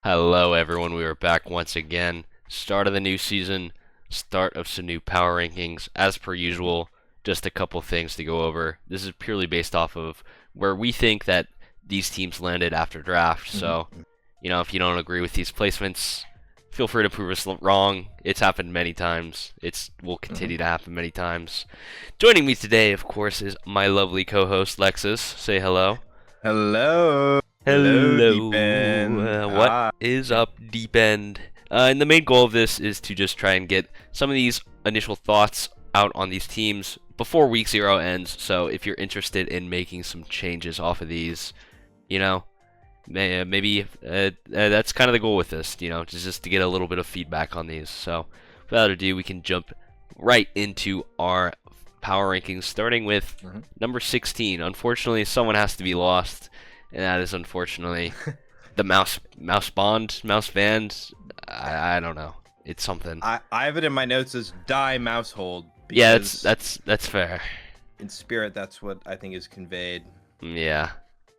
Hello, everyone. We are back once again. Start of the new season, start of some new power rankings. As per usual, just a couple things to go over. This is purely based off of where we think that these teams landed after draft. So, if you don't agree with these placements, feel free to prove us wrong. It's happened many times. It will continue to happen many times. Joining me today, of course, is my lovely co-host Lexus. Say hello. Hello. Hello, Deep Hello. End. What is up, Deep End? And the main goal of this is to just try and get some of these initial thoughts out on these teams before week 0 ends. So if you're interested in making some changes off of these, maybe that's kind of the goal with this, just to get a little bit of feedback on these. So without ado, we can jump right into our power rankings, starting with number 16. Unfortunately, someone has to be lost. And that is unfortunately the mouse band. I don't know. It's something. I have it in my notes as die mousehold. Yeah, that's fair. In spirit, that's what I think is conveyed. Yeah,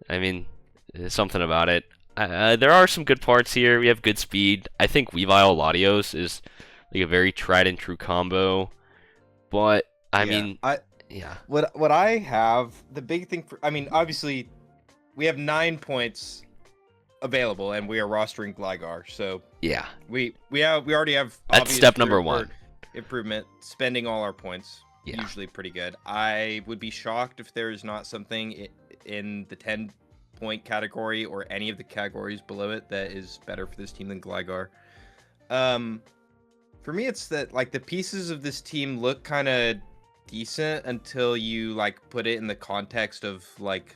I mean, there's something about it. There are some good parts here. We have good speed. I think Weavile Latios is like a very tried and true combo. But yeah. What I have, the big thing obviously we have 9 points available, and we are rostering Gligar. So Yeah, we already have. that's step number 1. Improvement, spending all our points. Yeah. Usually pretty good. I would be shocked if there is not something in the 10-point category or any of the categories below it that is better for this team than Gligar. For me, it's that like the pieces of this team look kind of decent until you like put it in the context of like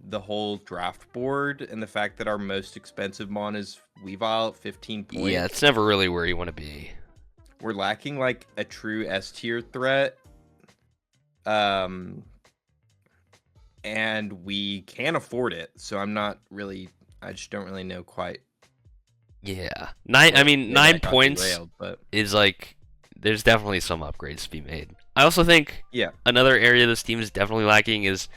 the whole draft board and the fact that our most expensive mon is Weavile at 15 points. Yeah, it's never really where you want to be. We're lacking like a true S tier threat. And we can't afford it. So I just don't really know quite. Yeah. 9 points derailed, but is like there's definitely some upgrades to be made. I also think yeah, another area this team is definitely lacking is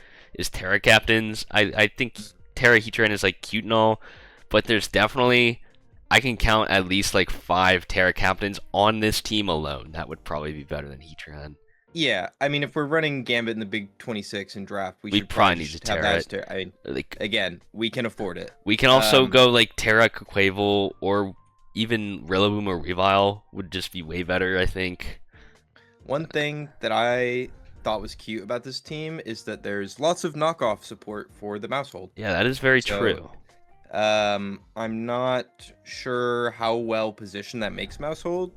Terra captains. I think Terra Heatran is like cute and all, but there's definitely I can count at least like 5 Terra captains on this team alone. That would probably be better than Heatran. yeah. I mean, if we're running Gambit in the Big 26 in draft, we We'd should probably need just to have Terra that. I mean, Like again, we can afford it. we can also go like Terra Quavel or even Rillaboom or Weavile would just be way better, I think. One thing that I thought was cute about this team is that there's lots of knockoff support for the mousehold. Yeah, that is very So, true. I'm not sure how well positioned that makes mousehold.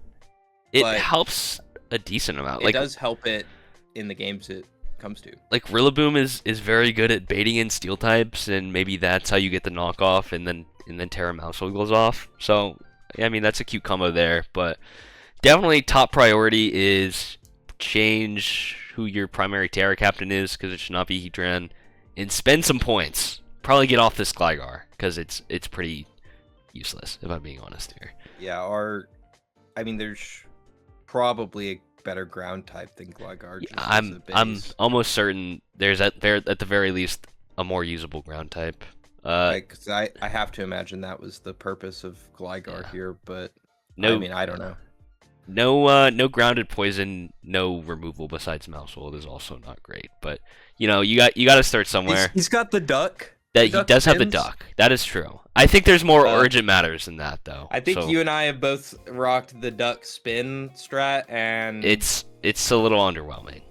It but helps a decent amount. It does help it in the games it comes to. Like Rillaboom is very good at baiting in steel types, and maybe that's how you get the knockoff, and then Terra Mousehold goes off. So yeah, I mean that's a cute combo there, but definitely top priority is change who your primary Terra captain is, because it should not be Heatran, and spend some points. Probably get off this Gligar, because it's pretty useless if I'm being honest here. Yeah, there's probably a better ground type than Gligar. Yeah, I'm almost certain there's at the very least a more usable ground type. Because I have to imagine that was the purpose of Gligar here, but no, I don't know. No grounded poison, no removal besides Mousehold is also not great. But you got to start somewhere. He's got the duck. He does have the duck. That is true. I think there's more urgent matters than that, though. I think you and I have both rocked the duck spin strat, and it's a little underwhelming.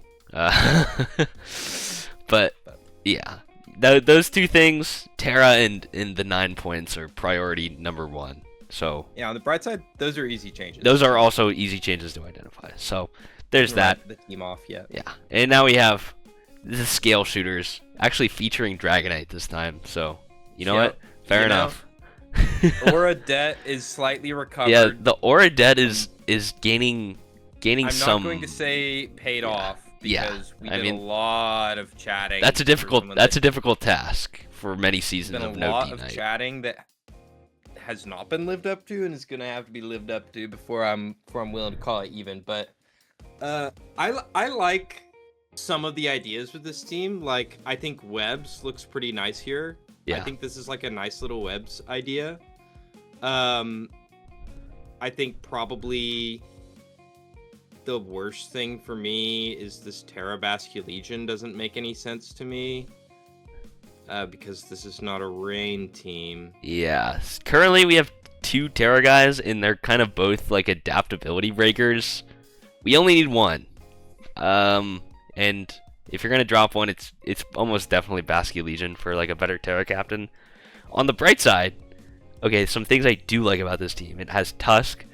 But yeah, those two things, Terra and the 9 points, are priority number 1. So yeah, on the bright side, those are easy changes. Those are also easy changes to identify. So there's that. The team off yet. Yeah, and now we have the scale shooters actually featuring Dragonite this time. So you know what? Fair enough. Aura debt is slightly recovered. Yeah, the Aura debt is gaining I'm some. not going to say paid off because we did a lot of chatting. That's a difficult task for many seasons of no D-Night. A lot of chatting that has not been lived up to, and is gonna have to be lived up to before I'm willing to call it even. But I like some of the ideas with this team. Like, I think Webs looks pretty nice here. Yeah. I think this is like a nice little Webs idea. Um, I think probably the worst thing for me is this Terra Basque Legion doesn't make any sense to me. Because this is not a rain team. Yeah. Currently, we have 2 Terra guys, and they're kind of both like adaptability breakers. We only need one. And if you're gonna drop one, it's almost definitely Basque Legion for like a better Terra captain. On the bright side, okay, some things I do like about this team. It has Tusk,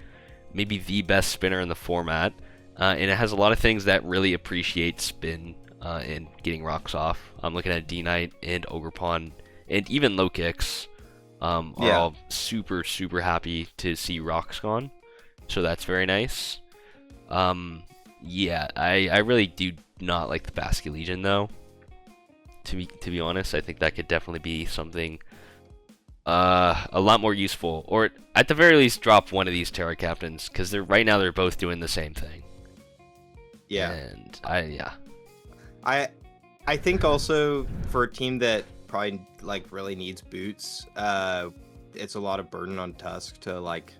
maybe the best spinner in the format, and it has a lot of things that really appreciate spin and getting rocks off. I'm looking at D-Knight and Ogerpon, and even low kicks are all super, super happy to see rocks gone. So that's very nice. Yeah, I really do not like the Basque Legion though. To be honest, I think that could definitely be something a lot more useful, or at the very least drop one of these Terra captains, because right now they're both doing the same thing. Yeah. And I think also for a team that probably like really needs boots, it's a lot of burden on Tusk to like,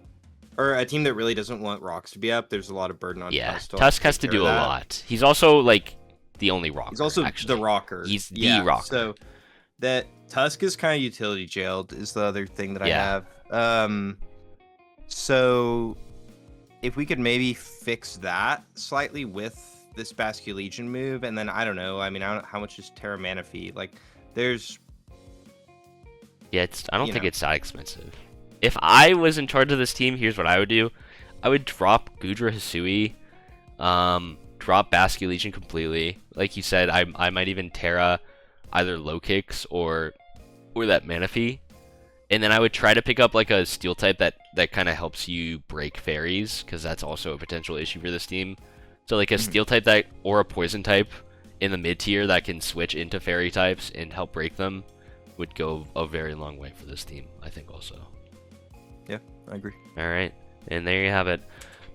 or a team that really doesn't want rocks to be up. There's a lot of burden on Tusk. Tusk has to do a lot. He's also like the only rocker. He's also actually the rocker. He's the rocker. So that Tusk is kind of utility jailed is the other thing that I have. So if we could maybe fix that slightly with this Basque Legion move, and then I don't know. I mean, I don't know how much is Terra Mana fee. Like, there's I don't think it's that expensive. If I was in charge of this team, here's what I would do. I would drop Gudra Hisui, drop Basque Legion completely. Like you said, I might even Terra either low kicks or that mana fee. And then I would try to pick up like a steel type that kind of helps you break fairies, because that's also a potential issue for this team. So like a steel type or a poison type in the mid tier that can switch into fairy types and help break them would go a very long way for this team, I think also. Yeah, I agree. All right, and there you have it.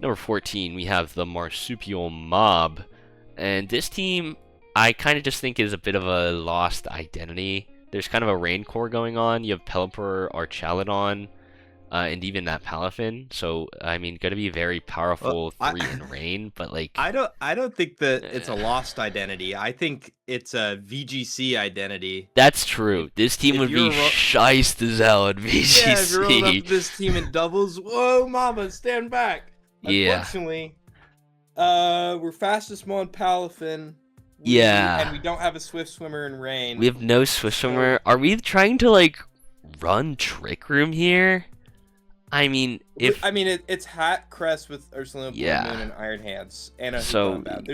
Number 14, we have the Marsupial Mob. And this team, I kind of just think is a bit of a lost identity. There's kind of a rain core going on. You have Pelipper, Archaludon, and even that Palafin. So, I mean, going to be very powerful 3 in rain, but like... I don't think that it's a lost identity. I think it's a VGC identity. That's true. This team would be shiced as hell at VGC. Yeah, if you're rolling up this team in doubles, whoa, mama, stand back. Unfortunately, we're fastest on Palafin. And we don't have a Swift Swimmer in rain. We have no Swift Swimmer. Are we trying to, like, run Trick Room here? I mean, it's Hat, Crest with Ursula Moon and Iron Hands, and a Combat.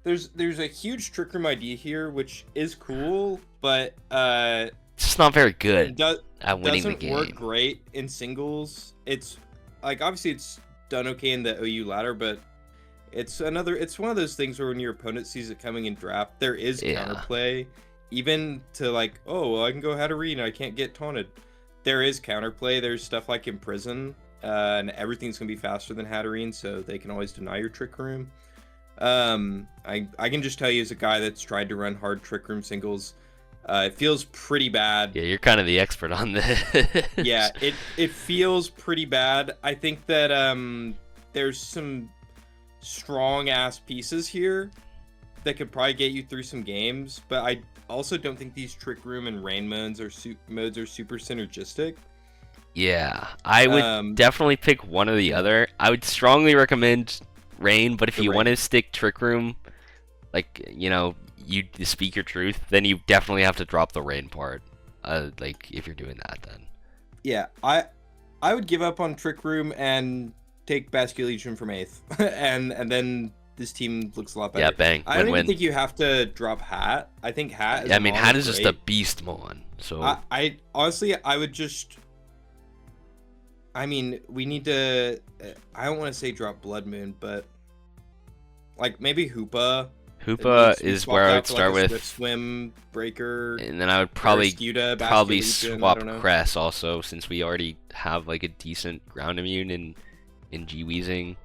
There's a huge Trick Room idea here, which is cool, but it's not very good at winning the game. Doesn't work great in singles. It's like obviously it's done okay in the OU ladder, but it's one of those things where when your opponent sees it coming in draft, there is counterplay, even to like, oh well, I can go Hatterene, I can't get taunted. There is counterplay. There's stuff like Imprison, and everything's gonna be faster than Hatterene, so they can always deny your Trick Room. I can just tell you as a guy that's tried to run hard Trick Room singles, it feels pretty bad. Yeah, you're kind of the expert on this. Yeah, it feels pretty bad. I think that there's some strong ass pieces here that could probably get you through some games, but I also don't think these Trick Room and Rain modes are super synergistic. Yeah, I would definitely pick one or the other. I would strongly recommend Rain, but if you want to stick Trick Room, like, you know, you speak your truth, then you definitely have to drop the Rain part. Like, if you're doing that, then. Yeah, I would give up on Trick Room and take Basque Legion from 8th, and then this team looks a lot better. Yeah, bang. I don't even think you have to drop Hat. I think Hat is Hat is just a beast mon. So I honestly, I would just... I mean, we need to... I don't want to say drop Blood Moon, but... like, maybe Hoopa. Hoopa is where I would start with. Swift Swim, Breaker... And then I would probably Legion, swap Cress also, since we already have, like, a decent ground immune in G-Weezing.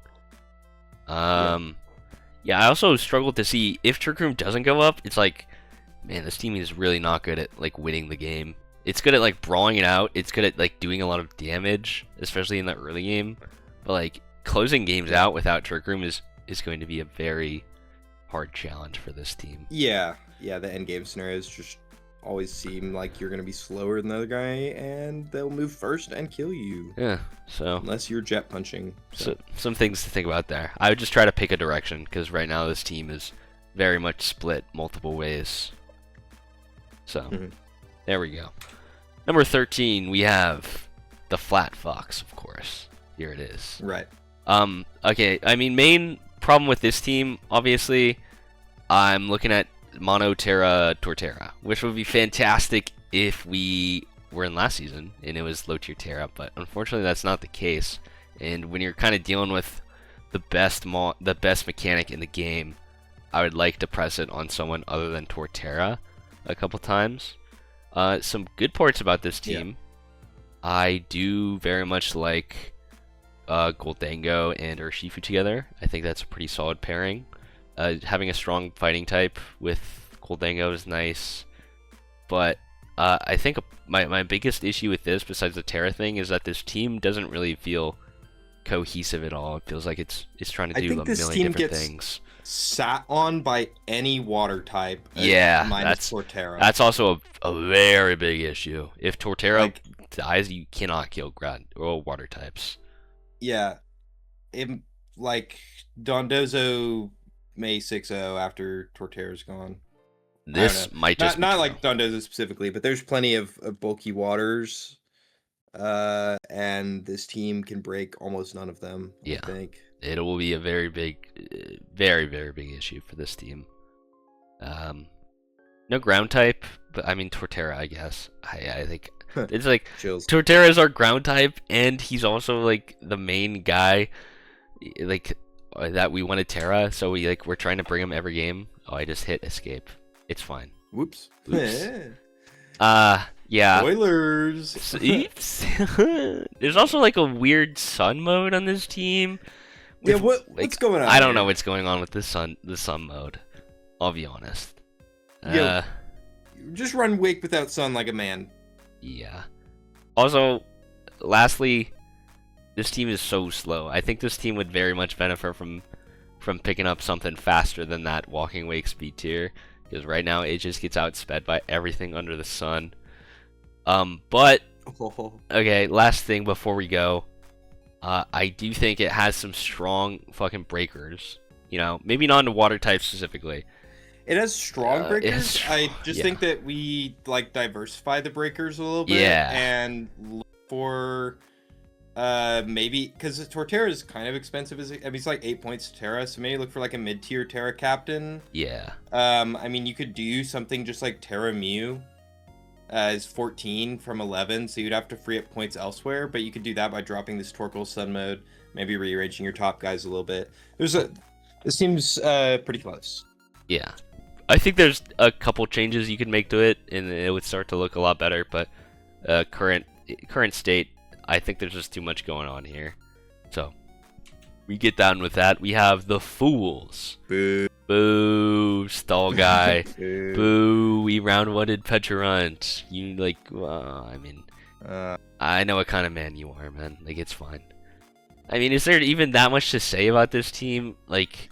Yeah, I also struggled to see if Trick Room doesn't go up. It's like, man, this team is really not good at like winning the game. It's good at like brawling it out. It's good at like doing a lot of damage, especially in the early game. But like closing games out without Trick Room is going to be a very hard challenge for this team. Yeah, the end game scenarios just always seem like you're gonna be slower than the other guy, and they'll move first and kill you. Yeah, so unless you're jet punching. So some things to think about there. I would just try to pick a direction because right now this team is very much split multiple ways. So there we go. Number 13, we have the Flat Fox, of course. Here it is. Right. Okay, I mean, main problem with this team, obviously, I'm looking at Mono Terra Torterra, which would be fantastic if we were in last season and it was low tier Terra, but unfortunately that's not the case. And when you're kind of dealing with the best mechanic in the game, I would like to press it on someone other than Torterra a couple times. Some good parts about this team. I do very much like Goldango and Urshifu together. I think that's a pretty solid pairing. Having a strong fighting type with Goldango is nice. But I think my biggest issue with this, besides the Terra thing, is that this team doesn't really feel cohesive at all. It feels like it's trying to do a million different things. Sat on by any water type. Minus Torterra. That's also a very big issue. If Torterra dies, you cannot kill ground or water types. Yeah, like Dondozo may 6-0 after Torterra's gone. This might just not like Dondozo specifically, but there's plenty of bulky waters, and this team can break almost none of them. Yeah. I think it will be a very big, very big issue for this team. No ground type, but I mean Torterra, I guess. I think it's like Chills. Torterra is our ground type, and he's also like the main guy, like that we want to Terra. So we're trying to bring him every game. Oh, I just hit escape. It's fine. Whoops. Yeah. Spoilers. Oops. There's also like a weird sun mode on this team. Yeah, what's going on? I don't know what's going on with the sun mode. I'll be honest. Just run Wake without sun like a man. Yeah. Also, lastly, this team is so slow. I think this team would very much benefit from picking up something faster than that Walking Wake speed tier, because right now it just gets outsped by everything under the sun. But okay, last thing before we go. I do think it has some strong fucking breakers. You know, maybe not into water type specifically. It has strong breakers. I just think that we diversify the breakers a little bit. Yeah. And look for maybe because Torterra is kind of expensive. He's like 8 points to Terra, so maybe look for like a mid-tier Terra captain. Yeah. I mean, you could do something just like Terra Mew. Is 14 from 11, so you'd have to free up points elsewhere, but you could do that by dropping this Torkoal Sun mode, maybe rearranging your top guys a little bit. This seems pretty close. Yeah. I think there's a couple changes you can make to it, and it would start to look a lot better, but current state, I think there's just too much going on here. So, we get down with that. We have the Fools. Boo. Boo, stall guy. Boo, we round-one-ed Peturunt. You, I know what kind of man you are, man. Like, it's fine. I mean, is there even that much to say about this team? Like,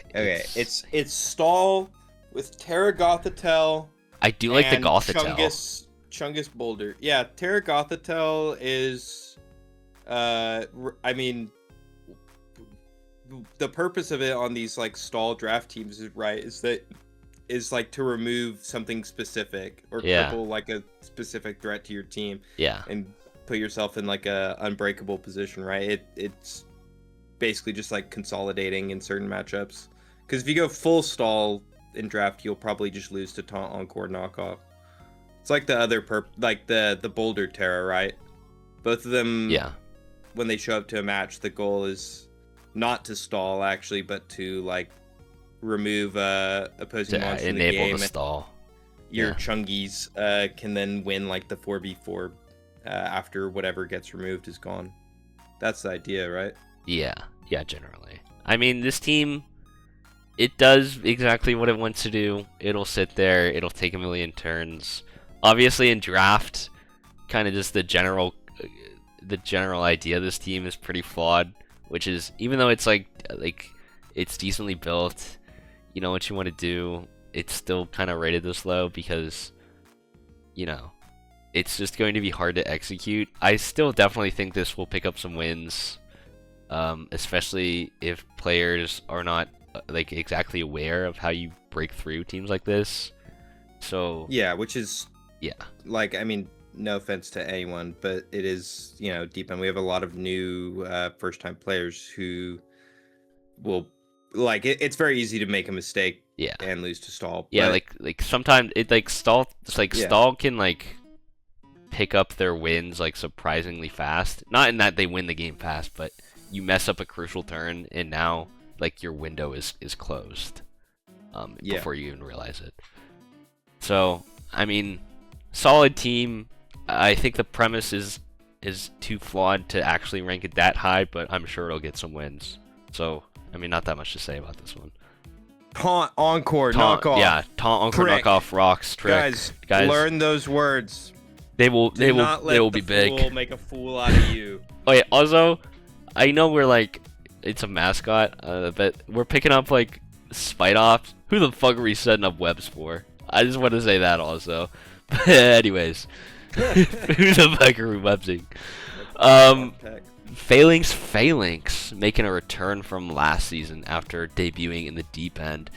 okay, it's stall with Terra Gothitelle. I do like the Gothitelle. Chungus Boulder. Yeah, Terra Gothitelle is, I mean, the purpose of it on these stall draft teams is to remove something specific or cripple a specific threat to your team. Yeah. And put yourself in a unbreakable position, right? It's basically just consolidating in certain matchups. Because if you go full stall in draft, you'll probably just lose to Taunt Encore Knockoff. It's like the other the Boulder Terra, right? Both of them. Yeah. When they show up to a match, the goal is not to stall actually, but to remove opposing monsters in the game. Enable the stall. Your Chungies can then win the 4v4 after whatever gets removed is gone. That's the idea, right? Yeah, generally. I mean, this team, it does exactly what it wants to do. It'll sit there, it'll take a million turns. Obviously in draft, kind of just the general idea of this team is pretty flawed, which is even though it's like it's decently built, you know what you want to do, it's still kind of rated this low because, you know, it's just going to be hard to execute. I still definitely think this will pick up some wins, especially if players are not like exactly aware of how you break through teams like this. So Yeah, which is yeah, like, I mean, no offense to anyone, but it is, you know, deep, and we have a lot of new first-time players who will like it's very easy to make a mistake yeah, and lose to Stall. yeah. But Like sometimes it like Stall, it's like Yeah. Stall can like pick up their wins like surprisingly fast. Not in that they win the game fast, but you mess up a crucial turn and now like your window is closed Yeah. before you even realize it. So, I mean, solid team. I think the premise is too flawed to actually rank it that high, but I'm sure it'll get some wins. So, I mean, not that much to say about this one. taunt, encore, knock off. Yeah, taunt, encore, Prick. knock off, rocks, trick. Guys, learn those words. They will Do not let they will the be big. fool make a fool out of you. Oh yeah, also, I know we're like, it's a mascot, but we're picking up like Spite Ops. Who the fuck are we setting up webs for? I just want to say that also. But anyways, who the fuck are we websing? Phalanx making a return from last season after debuting in the deep end.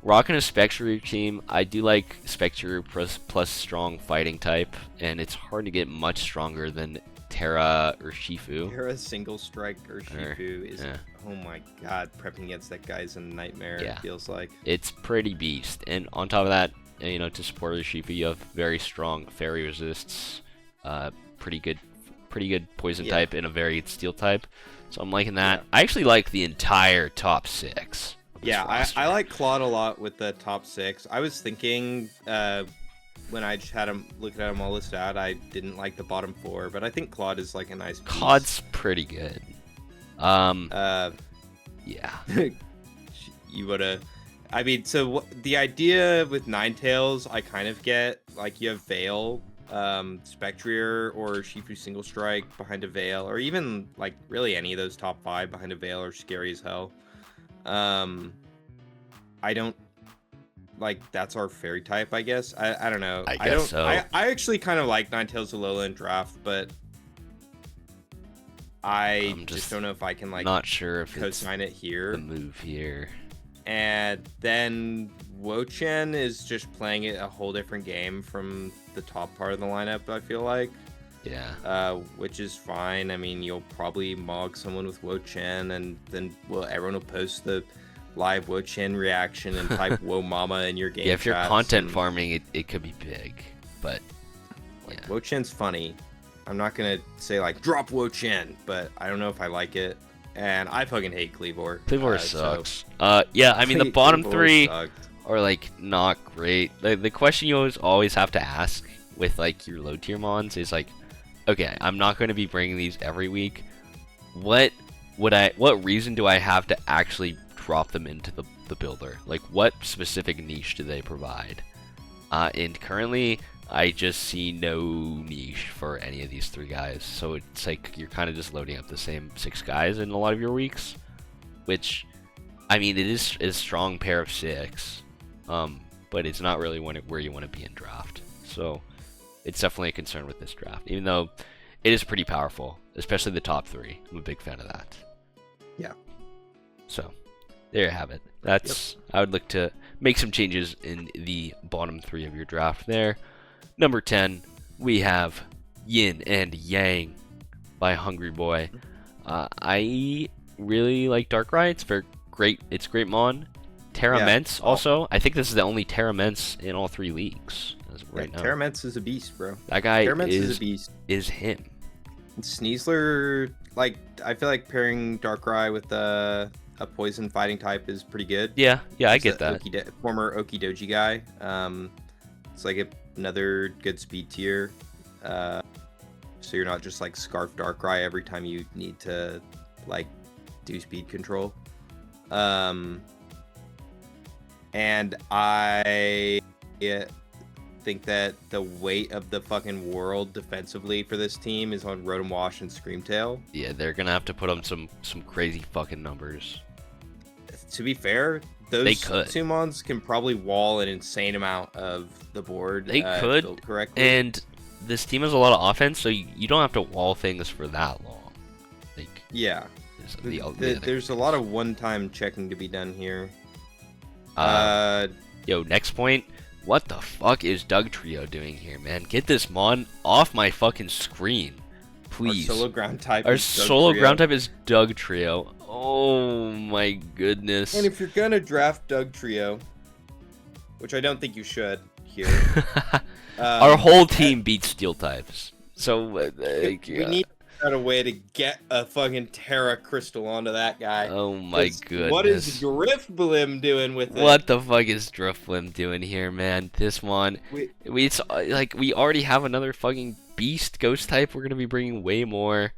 Rocking a Spectre team. I do like Spectre plus strong fighting type, and it's hard to get much stronger than Terra or Shifu. You're a single strike or Shifu is, yeah. oh my god, prepping against that guy is a nightmare. Yeah. It feels like. It's pretty beast, and on top of that, you know, to support the Shifu, you have very strong fairy resists, pretty good poison Yeah. type and a very good steel type. So I'm liking that. Yeah. I actually like the entire top 6. of this Yeah, roster. I like Claude a lot with the top 6. I was thinking when I just had him looking at them all listed out, I didn't like the bottom 4, but I think Claude is like a nice piece. Claude's pretty good. Uh, Yeah. you woulda. I mean, so the idea with Ninetales, I kind of get. Like, you have Veil, Spectrier, or Shifu Single Strike behind a Veil, or even like really any of those top 5 behind a Veil are scary as hell. I don't like that's our fairy type, I guess. I don't know. I I guess don't. so. I actually kind of like Ninetales Alola in draft, but I I'm just just don't know if I can like Not sure if it's co-sign it here. the move here. And then Wo-Chen is just playing it a whole different game from the top part of the lineup, I feel like. Yeah. Which is fine. I mean, you'll probably mog someone with Wo-Chen, and then everyone will post the live Wo-Chen reaction and type Wo Mama in your game. Yeah, if you're chats, content and, farming, it could be big, but like, yeah. Wo-Chen's funny. I'm not gonna say like drop Wo-Chen, but I don't know if I like it. And I fucking hate Cleavor. Cleavor so- sucks. Yeah, I mean the bottom Cleavor 3 sucked. are like not great. The question you always have to ask with like your low tier mons is like, okay, I'm not going to be bringing these every week. What reason do I have to actually drop them into the builder? Like, what specific niche do they provide? And currently, I just see no niche for any of these 3 guys. So it's like you're kind of just loading up the same 6 guys in a lot of your weeks, which, I mean, it is a strong pair of 6, but it's not really where you want to be in draft. So it's definitely a concern with this draft, even though it is pretty powerful, especially the top 3. I'm a big fan of that. Yeah. So there you have it. That's I would look to make some changes in the bottom 3 of your draft there. Number 10, we have Yin and Yang by Hungry Boy. I really like Darkrai. It's very great. It's great mon. Terra Yeah. Mence also. I think this is the only Terra Mence in all 3 leagues as of right now. Terraments is a beast, bro. That guy Terraments is is a beast. him. Sneasler, like, I feel like pairing Darkrai with a poison fighting type is pretty good. Yeah, I It's get the that. former Okidoji guy. It's like another good speed tier. So you're not just like Scarf Darkrai every time you need to like do speed control. And I think that the weight of the fucking world defensively for this team is on Rotom Wash and Screamtail. Yeah, they're gonna have to put up some crazy fucking numbers. To be fair, those They could. two mons can probably wall an insane amount of the board. They could, built correctly. And this team has a lot of offense, so you don't have to wall things for that long. Like, yeah, is the other there's a lot of one-time checking to be done here. Yo, next point. What the fuck is Dugtrio doing here, man? Get this mon off my fucking screen, please. Our solo ground type. Our is solo Dugtrio. ground type is Dugtrio. Oh my goodness. And if you're gonna draft Dugtrio, which I don't think you should here, our whole team beats steel types. So we need to find a way to get a fucking Terra Crystal onto that guy. oh my 'Cause goodness. What is Driftblim doing with it? What the fuck is Driftblim doing here, man? This one, it's like we already have another fucking beast ghost type. We're gonna be bringing way more.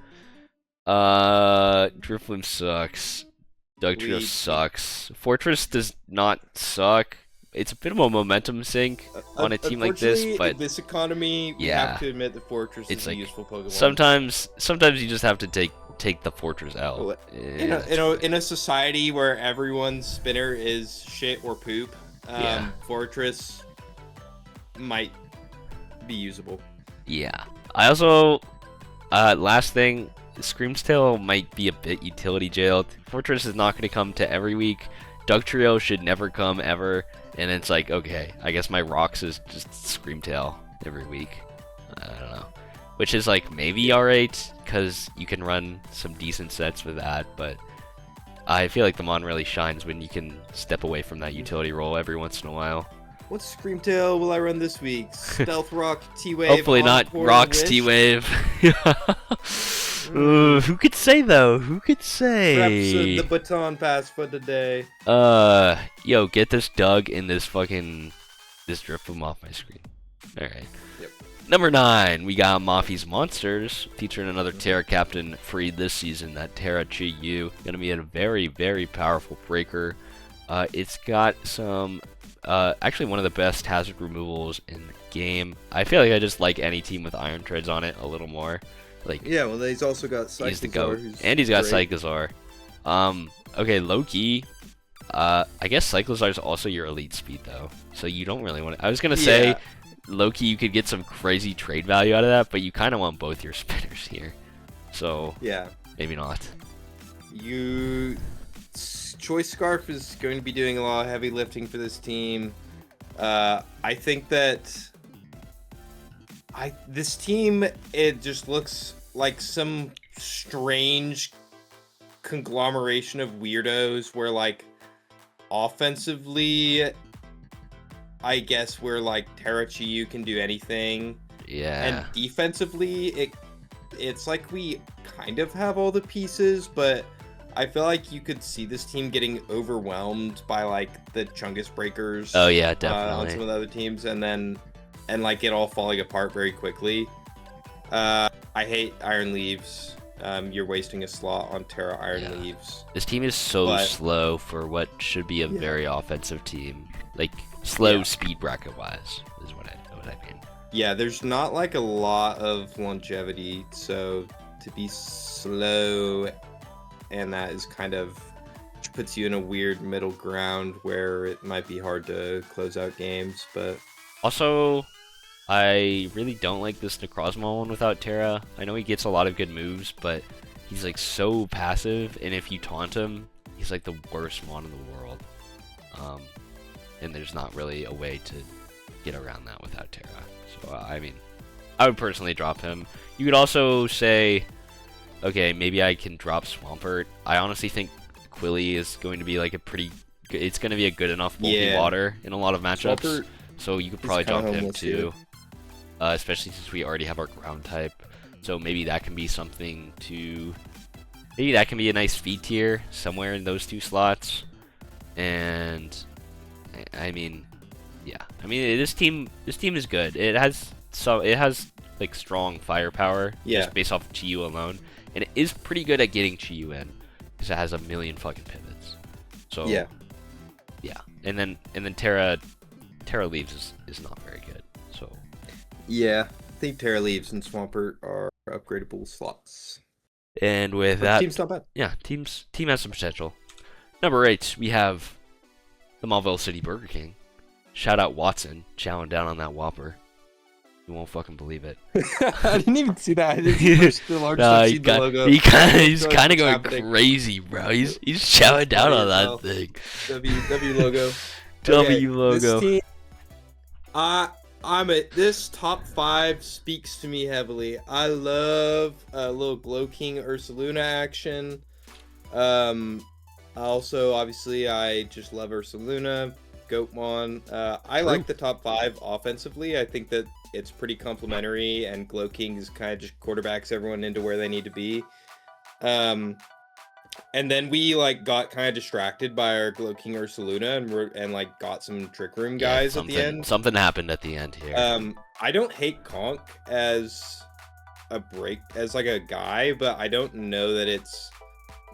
Driftblim sucks. Dugtrio sucks. Fortress does not suck. It's a bit of a momentum sink on a team like this, but in this economy, we yeah, have to admit the Fortress it's is like a useful Pokemon. sometimes you just have to take the Fortress out. Well, Yeah, in a society where everyone's spinner is shit or poop, Yeah. Fortress might be usable. yeah. I also, last thing, Screamtail might be a bit utility jailed. Fortress is not going to come to every week. Dugtrio should never come ever. And it's like, okay, I guess my rocks is just Screamtail every week. I don't know. Which is like maybe alright, because you can run some decent sets with that, but I feel like the Mon really shines when you can step away from that utility role every once in a while. What Screamtail will I run this week? Stealth Rock, T-Wave. Hopefully not Encore, Rocks Wish? T-Wave. Who could say though? Who could say? Perhaps the baton pass for the day. Yo, get this Doug in this fucking Drifblim off my screen. Alright. Yep. Number 9, we got Mafi's Monsters, featuring another Terra Captain freed this season, that Terra Chi-Yu. Gonna be a very, very powerful breaker. It's got some, actually one of the best hazard removals in the game. I feel like I just like any team with Iron Treads on it a little more. Like, Yeah, well, he's also got Cyclizar. he's the GOAT. who's And he's got great. Cyclizar. Okay, low-key, I guess Cyclizar's also your elite speed, though. So you don't really want to... I was going to say, Yeah. low-key, you could get some crazy trade value out of that, but you kind of want both your spinners here. So, Yeah. maybe not. Choice Scarf is going to be doing a lot of heavy lifting for this team. I think that this team, it just looks like some strange conglomeration of weirdos where, like, offensively, I guess where, like, Terra Chi-Yu can do anything. Yeah. And defensively, it's like we kind of have all the pieces, but I feel like you could see this team getting overwhelmed by, like, the Chungus Breakers. Oh, yeah, On definitely. some of the other teams, and like it all falling apart very quickly. I hate Iron Leaves. You're wasting a slot on Terra Iron Yeah. Leaves. This team is so But- slow for what should be a Yeah. very offensive team. Like, slow Yeah. speed bracket-wise is what I mean. Yeah, there's not like a lot of longevity, so to be slow, and that is kind of which puts you in a weird middle ground where it might be hard to close out games. But Also, I really don't like this Necrozma one without Terra. I know he gets a lot of good moves, but he's like so passive, and if you taunt him, he's like the worst mon in the world. And there's not really a way to get around that without Terra. So, I mean, I would personally drop him. You could also say, okay, maybe I can drop Swampert. I honestly think Quilly is going to be like a pretty... It's going to be a good enough multi-water in a lot of matchups. Swampert So you could is probably kinda drop him homeless too. Especially since we already have our ground type. So maybe that can be something to... Maybe that can be a nice feed tier somewhere in those two slots. And... I mean... Yeah. I mean, this team is good. It has like strong firepower Yeah. just based off of Chi-Yu alone. And it is pretty good at getting Chi-Yu in. Because it has a million fucking pivots. So yeah, yeah. And then Terra Leaves is not very good. So Yeah, I think Terra Leaves and Swampert are upgradable slots. And with But that, team's not bad. yeah, team has some potential. Number 8, we have the Malville City Burger King. Shout out Watson, chowing down on that Whopper. You won't fucking believe it. I didn't even see that. I didn't push the large Nah, see the logo. he's Realize kind of what's going happening. crazy, bro. He's chowing down on Funny as that thing. W logo. W logo. This team, this top 5 speaks to me heavily. I love a little Glow King Ursaluna action. Also, obviously, I just love Ursaluna, Goatmon. I like the top 5 offensively. I think that it's pretty complimentary, and Glow King is kind of just quarterbacks everyone into where they need to be. And then we got kind of distracted by our Glow King Ursaluna and got some Trick Room guys at the end. Something happened at the end here. I don't hate Conk as a guy, but I don't know that it's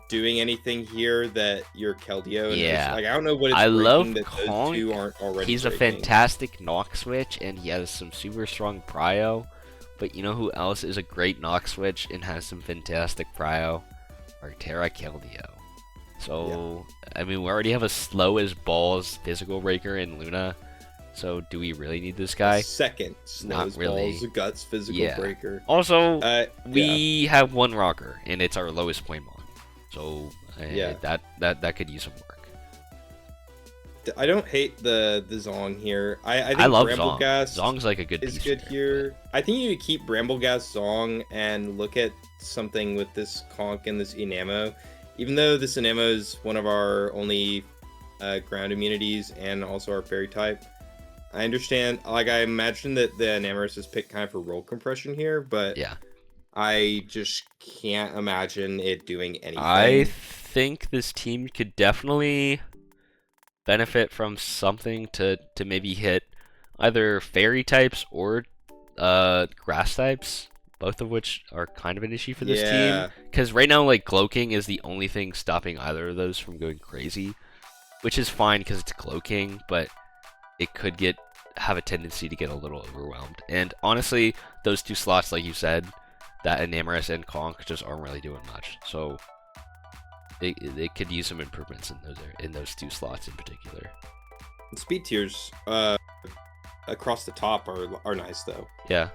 doing anything here that your Keldeo and I don't know what it's I love that Conk. those two aren't already He's a breaking. fantastic knock switch, and he has some super strong prio. But you know who else is a great knock switch and has some fantastic prio? Terra Keldeo. So, I mean, we already have a slow as balls physical breaker in Luna. So, do we really need this guy? Second, Not really. balls, guts, physical breaker. Also, we have one rocker, and it's our lowest point mon. So, that could use some work. I don't hate the Zong here. I think I love Brambleghast Zong's like a good is piece good here. I think you need to keep Brambleghast, Zong, and look at something with this Conk and this Enamo. Even though this Enamo is one of our only ground immunities and also our fairy type, I understand. I imagine that the Enamorous is picked kind of for roll compression here, but Yeah. I just can't imagine it doing anything. I think this team could definitely benefit from something to maybe hit either fairy types or grass types, both of which are kind of an issue for this team. Because right now, Glow King is the only thing stopping either of those from going crazy, which is fine because it's Glow King, but it could have a tendency to get a little overwhelmed. And honestly, those two slots, like you said, that Enamorous and Conk just aren't really doing much. So they could use some improvements in those two slots in particular. Speed tiers across the top are nice though. Yeah,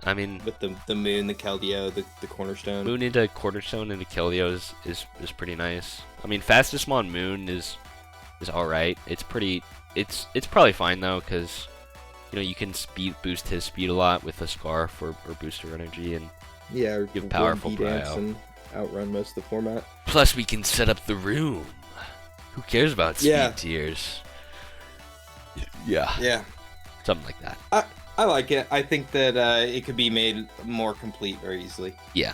I mean, with the Moon, the Keldeo, the Cornerstone. Moon into Cornerstone into Keldeo is pretty nice. I mean, fastest mon Moon is all right. It's probably fine though, because you can boost his speed a lot with a Scarf or booster energy and give powerful prio and outrun most of the format. Plus, we can set up the room. Who cares about speed tiers? Yeah. Something like that. I like it. I think that it could be made more complete very easily. Yeah.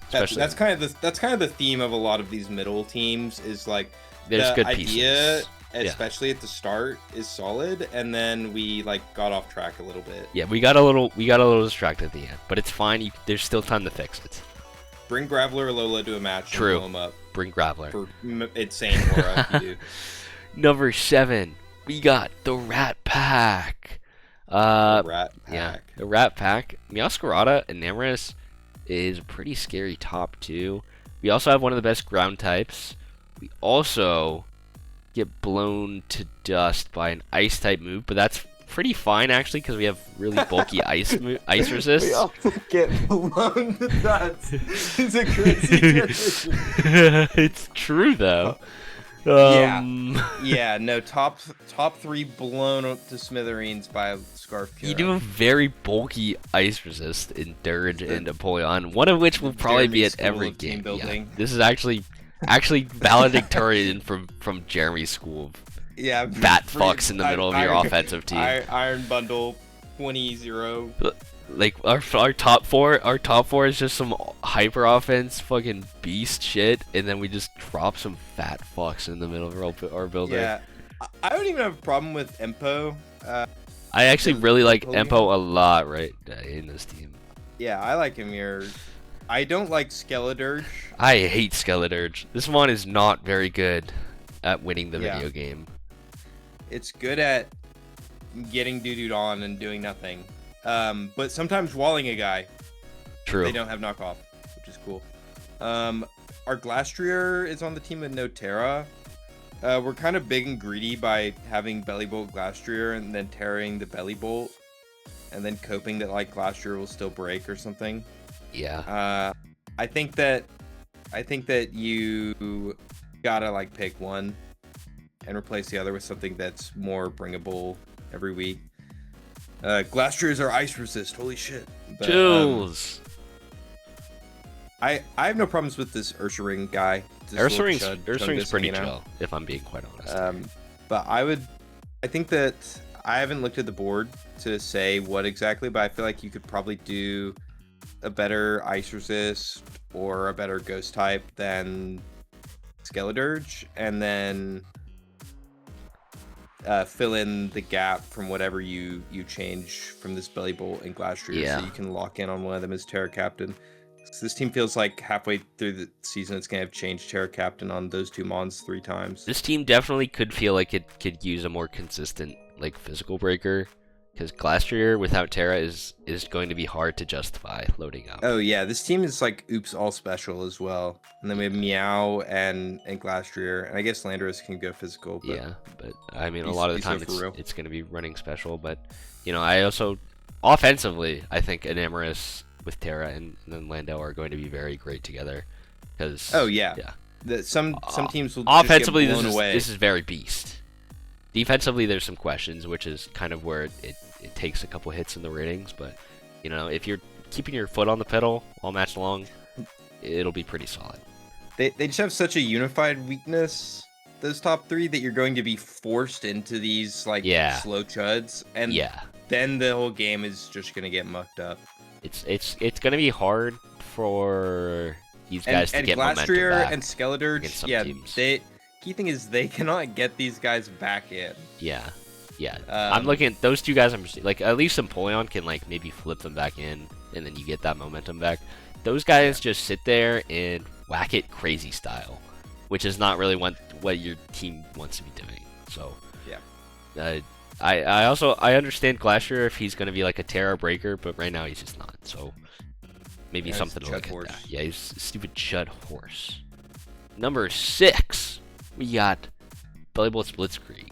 Especially that's kind of the theme of a lot of these middle teams is there's the good idea, pieces. especially at the start, is solid, and then we got off track a little bit. Yeah, we got a little distracted at the end, but it's fine. There's still time to fix it. Bring Graveler or Lola to a match. True. And blow him up. Bring Graveler. For insane aura you do. Number 7, we got the Rat Pack. Rat Pack. Yeah, the Rat Pack. Meowscarada and Enamorous is a pretty scary top 2. We also have one of the best ground types. We also get blown to dust by an ice type move, but that's pretty fine actually because we have really bulky ice resist. We also get blown to dust. It's a crazy transition. It's true though. Yeah, no, top 3 blown to smithereens by Scarf Kira. You do a very bulky ice resist in Dirge and Apollyon, one of which will probably be at every game. Yeah. This is actually valedictorian from Jeremy's school. Yeah, fat fucks in the middle of your offensive team. Iron Bundle 20-0. Like our top four is just some hyper offense fucking beast shit, and then we just drop some fat fucks in the middle of our builder. Yeah, I don't even have a problem with Empo. I actually really like Empo a lot in this team. Yeah, I like him here. I don't like Skeledirge. I hate Skeledirge. This one is not very good at winning the video game. It's good at getting Doo-Doo on and doing nothing. But sometimes walling a guy, True. they don't have knockoff, which is cool. Our Glastrier is on the team with no Terra. We're kind of big and greedy by having Belly Bolt Glastrier and then tearing the Belly Bolt, and then coping that like Glastrier will still break or something. Yeah. I think that you gotta like pick one and replace the other with something that's more bringable every week. Glastriers are ice resist. Holy shit. But, Jules. I have no problems with this Ursaring guy. This little chud Ursaring's pretty hanging chill, out. if I'm being quite honest. But I think that I haven't looked at the board to say what exactly, but I feel like you could probably do a better ice resist or a better ghost type than Skeledirge, and then fill in the gap from whatever you change from this Belly Bolt and Glastrier, Yeah. so you can lock in on one of them as Terra Captain. So this team feels like halfway through the season it's gonna have changed Terra Captain on those two mons 3 times. This team definitely could feel like it could use a more consistent like physical breaker, because Glastrier without Terra is going to be hard to justify loading up. Oh yeah, this team is like oops all special as well, and then we have Meow and Glastrier, and I guess Landorus can go physical. But Yeah, but I mean, a He's- lot of the he's time so for real. it's going to be running special. But you know, I also offensively, I think Enamorus with Terra and then Lando are going to be very great together. Because oh yeah, yeah. Some teams will Offensively, just get blown away. this is very beast. Defensively, there's some questions, which is kind of where it takes a couple hits in the ratings. But you know, if you're keeping your foot on the pedal all match long, it'll be pretty solid. They just have such a unified weakness, those top 3, that you're going to be forced into these like Yeah. slow chuds, and Yeah, then the whole game is just gonna get mucked up. it's going to be hard for these guys And to get momentum Glastrier back. and against Skeledirge, some yeah, teams. key thing is they cannot get these guys back in. Yeah. I'm Um, looking at those two guys. I'm like, at least Empoleon can like maybe flip them back in, and then you get that momentum back. Those guys just sit there and whack it crazy style, which is not really what your team wants to be doing. So Yeah. I understand Glacier if he's gonna be like a Terra breaker, but right now he's just not. So maybe Yeah, he's something a to look chud horse. at that. Yeah, he's a stupid chud horse. Number 6, we got Belly Bolt's Blitzkrieg,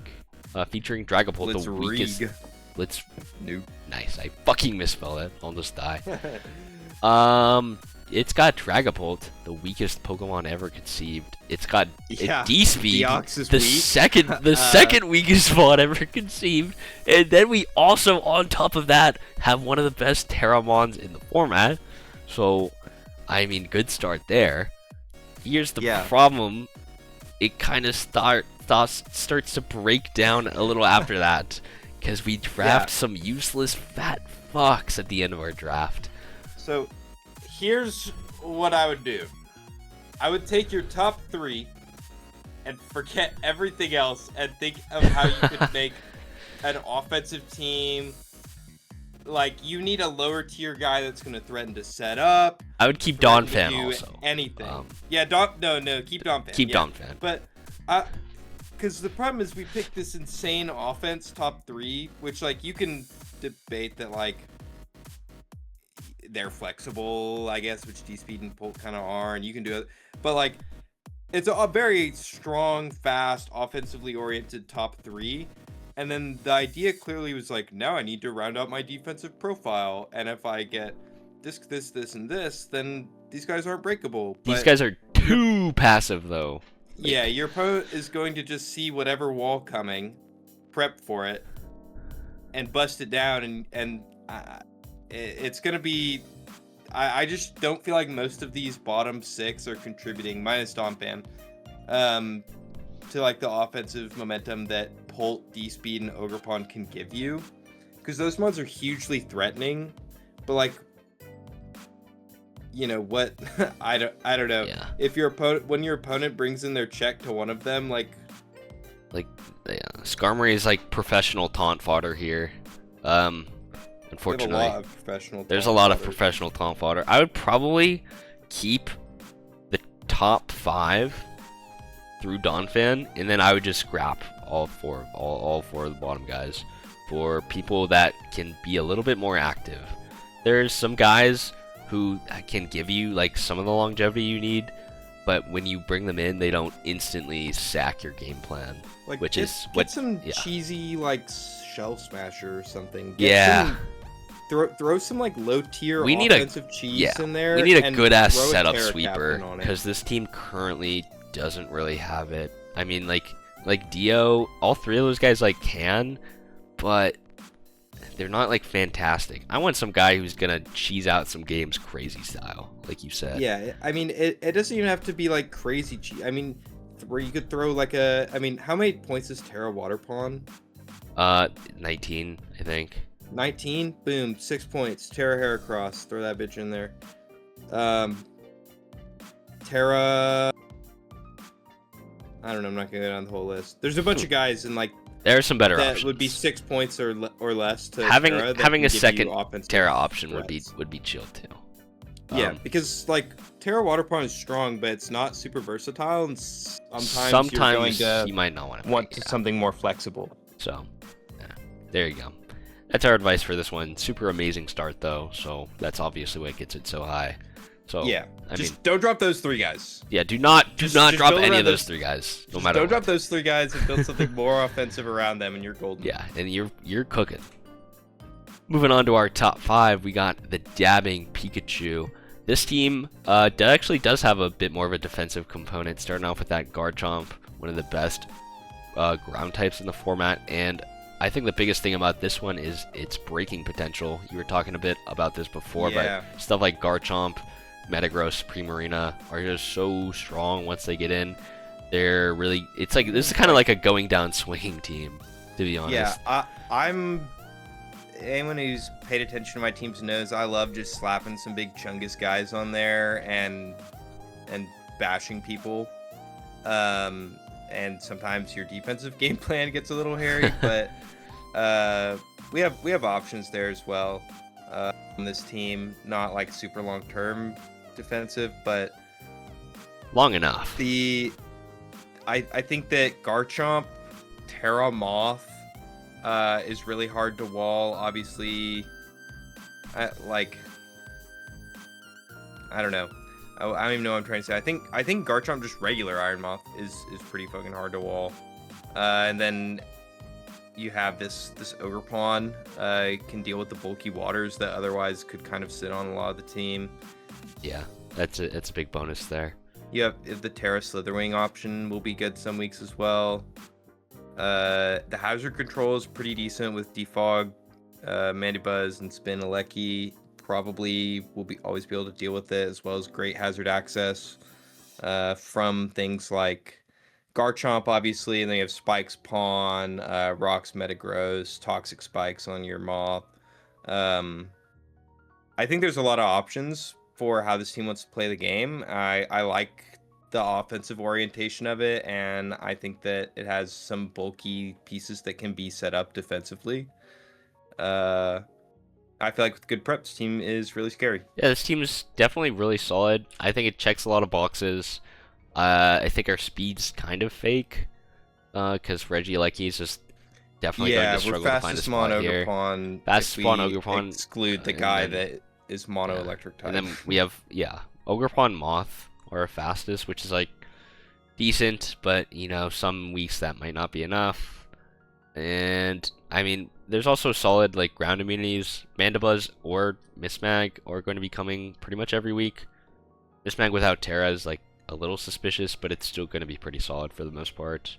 featuring Dragapult, the weakest. Blitzkrieg. Blitz. Nope. Nice. I fucking misspelled it. I'll just die. It's got Dragapult, the weakest Pokemon ever conceived. It's got Yeah, D-Speed, Deox is the weak. second weakest mod ever conceived. And then we also, on top of that, have one of the best Terramons in the format. So, I mean, good start there. Here's the Yeah. problem. It kind of starts to break down a little after that. Because we draft some useless fat fucks at the end of our draft. So, here's what I would do. I would take your top 3 and forget everything else and think of how you could make an offensive team. Like, you need a lower tier guy that's going to threaten to set up. I would keep threaten Donphan to do also. Anything. Um, Yeah, no, keep Donphan. Keep yeah. Donphan. But, because the problem is we picked this insane offense top 3, which, like, you can debate that, like, they're flexible, I guess, which D-Speed and Bolt kind of are, and you can do it. But, like, it's a very strong, fast, offensively oriented top 3. And then the idea clearly was like, now I need to round out my defensive profile. And if I get this, and this, then these guys aren't breakable. These But guys are too passive, though. yeah, your opponent is going to just see whatever wall coming, prep for it, and bust it down. And it's going to be... I just don't feel like most of these bottom 6 are contributing, minus Donphan, to like the offensive momentum that Polt, D-Speed, and Ogerpon can give you. Because those mods are hugely threatening, but like, you know what? I don't know. Yeah. If your opponent, when your opponent brings in their check to one of them, like Yeah, Skarmory is like professional taunt fodder here. they have a Unfortunately, lot of professional. there's a taunt lot of modders. professional taunt fodder. I would probably keep the top 5 through Donphan, and then I would just scrap all four of the bottom guys. for people that can be a little bit more active. There's some guys who can give you like some of the longevity you need, but when you bring them in, they don't instantly sack your game plan. Like, Which get, is get what- some yeah. cheesy like shell smasher or something. Get Yeah. some- throw some like low tier We need a- offensive cheese in there. We need a and good ass throw a setup Terra sweeper Captain on it. because this team currently doesn't really have it. I mean, like Dio, all three of those guys like can, but they're not like fantastic. I want some guy who's gonna cheese out some games crazy style, like you said. Yeah, I mean, it doesn't even have to be like crazy cheese. I mean, where you could throw like a. I mean, how many points is Terra Water Pawn? 19, I think. 19. Boom, 6 points. Terra Heracross. Throw that bitch in there. Terra. I don't know. I'm not gonna go down the whole list. There's a bunch of guys in like There are some better that options. would be 6 points or less to Having- Terra that having can a give you second offensive Terra option would threats. be chill too. Yeah, because like Terra Water Pawn is strong, but it's not super versatile, and sometimes you're going to you might not want to want something more flexible. So, yeah, there you go. That's our advice for this one. Super amazing start though, so that's obviously what gets it so high. So Yeah, I just mean, don't drop those 3 guys. yeah, do not just drop build any around of those those- 3 guys, no Just matter don't what. drop those 3 guys and build something more offensive around them, and you're golden. Yeah, and you're cooking. Moving on to our top 5, we got the Dabbing Pikachu. This team actually does have a bit more of a defensive component, starting off with that Garchomp, one of the best ground types in the format, and I think the biggest thing about this one is its breaking potential. You were talking a bit about this before, Yeah. but stuff like Garchomp, Metagross, Primarina are just so strong once they get in. They're really, it's like, this is kind of like a going down swinging team, to be honest. Yeah, I'm. Anyone who's paid attention to my teams knows I love just slapping some big Chungus guys on there and bashing people. And sometimes your defensive game plan gets a little hairy, but we have options there as well on this team. Not like super long term defensive, but Long enough. I think that Garchomp, Terra Moth is really hard to wall. Obviously, I don't know. I don't even know what I'm trying to say. I think Garchomp, just regular Iron Moth, is pretty fucking hard to wall. And then you have this Ogerpon can deal with the bulky waters that otherwise could kind of sit on a lot of the team. Yeah, that's a big bonus there. You have the Terra Slitherwing option will be good some weeks as well. The hazard control is pretty decent with Defog, Mandibuzz, and Spin Alecki. Probably will always be able to deal with it, as well as great hazard access from things like Garchomp, obviously, and then you have Spikes Pawn, Rocks Metagross, Toxic Spikes on your Moth. I think there's a lot of options for how this team wants to play the game. I like the offensive orientation of it, and I think that it has some bulky pieces that can be set up defensively. I feel like with good prep, this team is really scary. Yeah, this team is definitely really solid. I think it checks a lot of boxes. I think our speed's kind of fake, because Regieleki is just definitely going to we're struggle to find a fastest mon spot here. Ogerpon. Fastest if mon we Ogerpon, exclude the and guy then- that is mono electric type. And then we have, Ogerpon Moth are our fastest, which is like decent, but some weeks that might not be enough. And I mean, there's also solid like ground immunities. Mandibuzz or Mismag are going to be coming pretty much every week. Mismag without Terra is like a little suspicious, but it's still going to be pretty solid for the most part.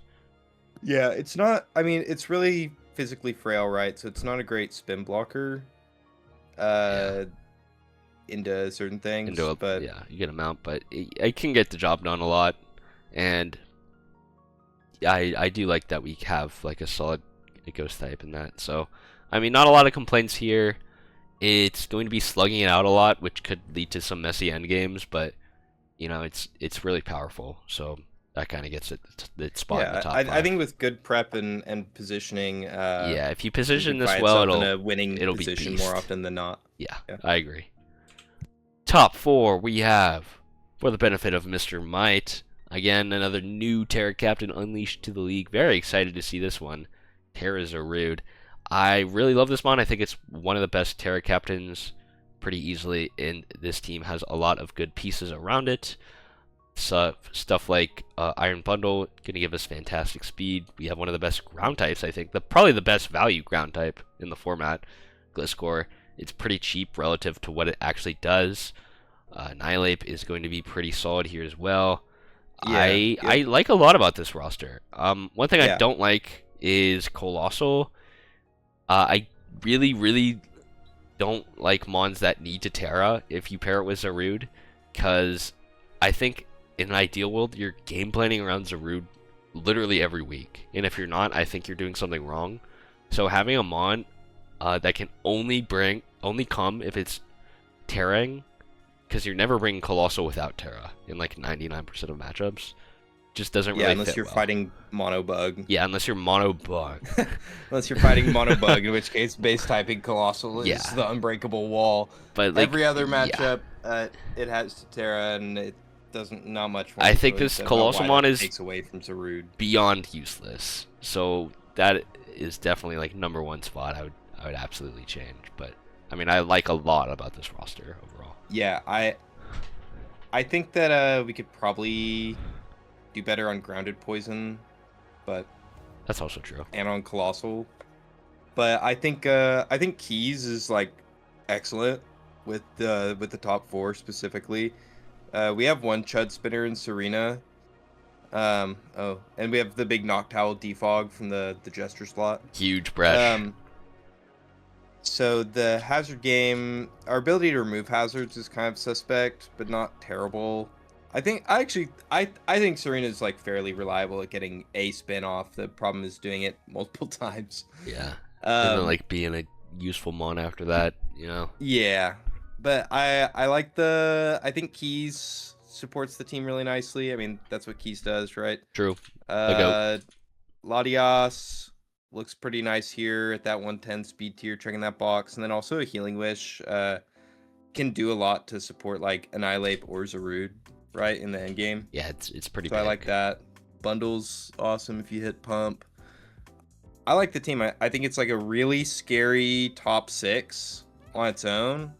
Yeah, it's not. I mean, it's really physically frail, right? So it's not a great spin blocker. Into certain things, but Yeah, you get a mount, but it can get the job done a lot, and I do like that we have like a solid ghost type in that. So I mean, not a lot of complaints here. It's going to be slugging it out a lot, which could lead to some messy end games, but it's really powerful, so that kind of gets its spot in the top I five. think with good prep and positioning, Yeah, if you you position can this find well, itself in it'll a winning it'll be position beast. more often than not. Yeah, Yeah. I agree. Top 4 we have, for the benefit of Mr. Might, again, another new Terra Captain unleashed to the league. Very excited to see this one. Terras are rude. I really love this mon. I think it's one of the best Terra captains pretty easily, and this team has a lot of good pieces around it. So, stuff like Iron Bundle gonna give us fantastic speed. We have one of the best ground types, I think. Probably the best value ground type in the format. Gliscor. It's pretty cheap relative to what it actually does. Nihilape is going to be pretty solid here as well. Yeah, I like a lot about this roster. One thing I yeah, don't like is Colossal. I really don't like mons that need to Terra if you pair it with Zarude, because I think in an ideal world you're game planning around Zarude literally every week, and if you're not, I think you're doing something wrong. So having a mon that can only come if it's Terraing, because you're never bringing Colossal without Terra in like 99% of matchups, just doesn't yeah. really Unless fit you're well. fighting mono bug. Yeah, unless you're mono bug. Unless you're fighting mono bug, in which case base typing colossal is Yeah. the unbreakable wall. But like, Every other yeah. matchup, it has Terra, and it doesn't not much. I think really this says about Colossal why mon that is takes away from Zarude. beyond useless. So that is definitely like number one spot I would absolutely change. But I mean, I like a lot about this roster overall. Yeah, I think that we could probably do better on grounded poison, but That's also true. and on colossal. But I think Keys is like excellent with the top four specifically. We have one Chud Spinner and Serena. Oh, and we have the big Noctowl Defog from the Jester slot. Huge breath. So the hazard game, our ability to remove hazards is kind of suspect, but not terrible. I think I think Serena's like fairly reliable at getting a spin off. The problem is doing it multiple times. Yeah. And then Um, like being a useful mon after that, you know. yeah, but I think Keys supports the team really nicely. I mean, that's what Keys does, right? True. The goat. Latias looks pretty nice here at that 110 speed tier, checking that box, and then also a Healing Wish can do a lot to support like Annihilate or Zarude, right, in the end game. Yeah, it's pretty So big. I like that. Bundle's awesome if you hit pump. I like the team. I think it's like a really scary top 6 on its own.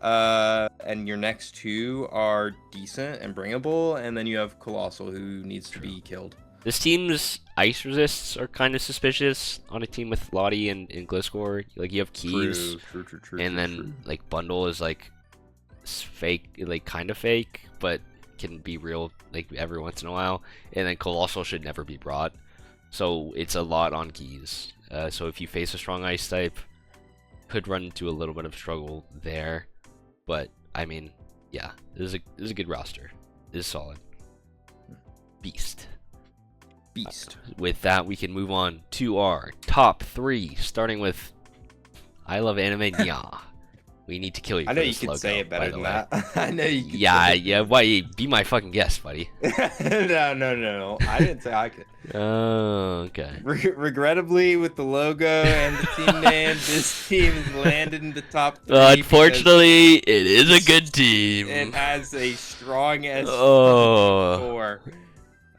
And your next 2 are decent and bringable, and then you have Colossal who needs to be killed. This team's ice resists are kind of suspicious on a team with Lottie and Gliscor. Like you have Keys, True. and then like Bundle is like fake, like kind of fake, but can be real like every once in a while. And then Colossal should never be brought, so it's a lot on Keys. So if you face a strong ice type, could run into a little bit of struggle there. But I mean, yeah, this is a good roster. This is solid. Beast. Beast. With that, we can move on to our top 3, starting with I love anime Nya. We need to kill you. I for know you this could logo, say it by better the than way. that. I know you could. Yeah. Why? Be my fucking guest, buddy. No. I didn't say I could. Oh, okay. Regrettably, with the logo and the team name, this team landed in the top 3. Unfortunately, it is a good team. It has a strong S4. Oh.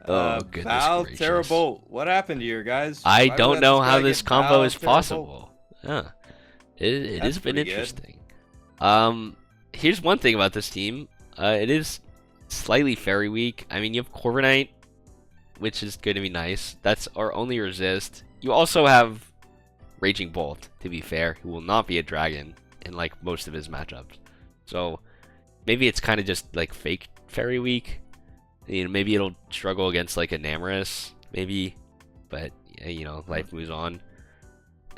Oh, goodness Val gracious. Terrabolt. What happened here, guys? I Why would don't that know guy how get this combo Val is Terrabolt? possible. Yeah. It That's has been pretty good. interesting. Here's one thing about this team. It is slightly fairy weak. I mean, you have Corviknight, which is going to be nice. That's our only resist. You also have Raging Bolt, to be fair, who will not be a dragon in like most of his matchups. So maybe it's kind of just like fake fairy weak. You know, maybe it'll struggle against like a Namarus, maybe, but you know, life moves on.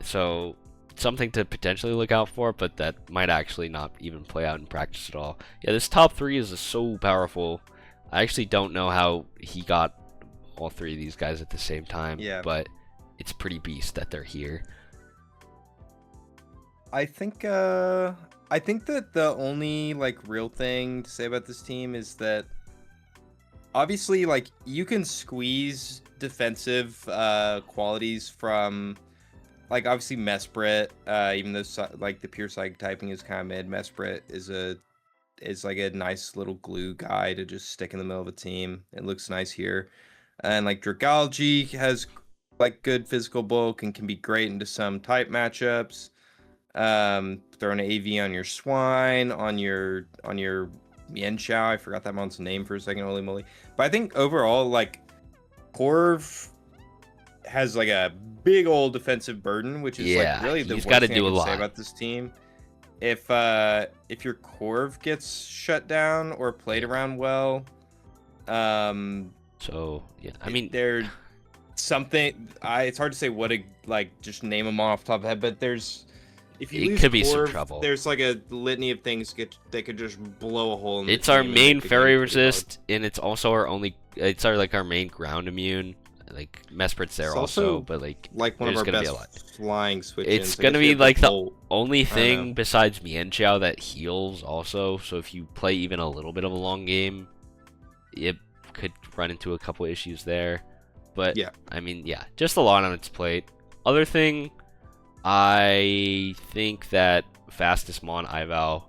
So something to potentially look out for, but that might actually not even play out in practice at all. Yeah, this top 3 is so powerful. I actually don't know how he got all 3 of these guys at the same time, Yeah. but it's pretty beast that they're here. I think that the only like real thing to say about this team is that obviously like you can squeeze defensive qualities from like obviously Mesprit, even though like the pure psychic typing is kind of mid. Mesprit is like a nice little glue guy to just stick in the middle of a team. It looks nice here, and like Dragalge has like good physical bulk and can be great into some type matchups. Throw an AV on your Swine, on your Mian Xiao. I forgot that mon's name for a second, holy moly. But I think overall, like, Corv has like a big old defensive burden, which is Yeah, like really the he's worst gotta thing I do a can say lot. about this team. If your Corv gets shut down or played around well, So yeah, I mean, they're something. It's hard to say what like just name them off the top of the head, but there's if you it lose could be some Corv, trouble. there's like a litany of things that could just blow a hole in the It's our team and main make the game fairy pretty hard. resist, and it's also our only. It's our like our main ground immune. Like Mesprit's there It's also, also, but like Like one of there's our gonna be a lot. best flying switch It's ins. I gonna guess we be have like the Bolt. only don't thing know. besides Mian Xiao that heals also. So if you play even a little bit of a long game, it could run into a couple issues there. But Yeah. I mean, yeah, just a lot on its plate. Other thing, I think that fastest Mon Ival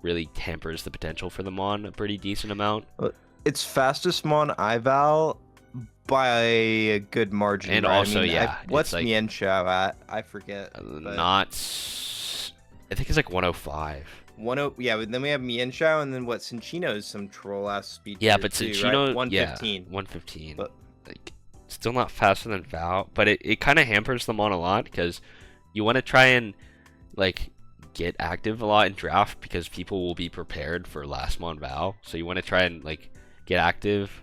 really tempers the potential for the Mon a pretty decent amount. It's fastest Mon Ival by a good margin. And right? also, I mean, yeah, what's it's like- Mian Xiao at? I forget. but I think it's like 105. 10, yeah, but then we have Mian Xiao, and then what? Cinchino's some troll ass speed. Yeah, tier but too, Cinchino, right? 115. yeah, 115. But- Like, still not faster than Val, but it kind of hampers them on a lot because you want to try and like get active a lot in draft because people will be prepared for last Mon Val. So you want to try and like get active,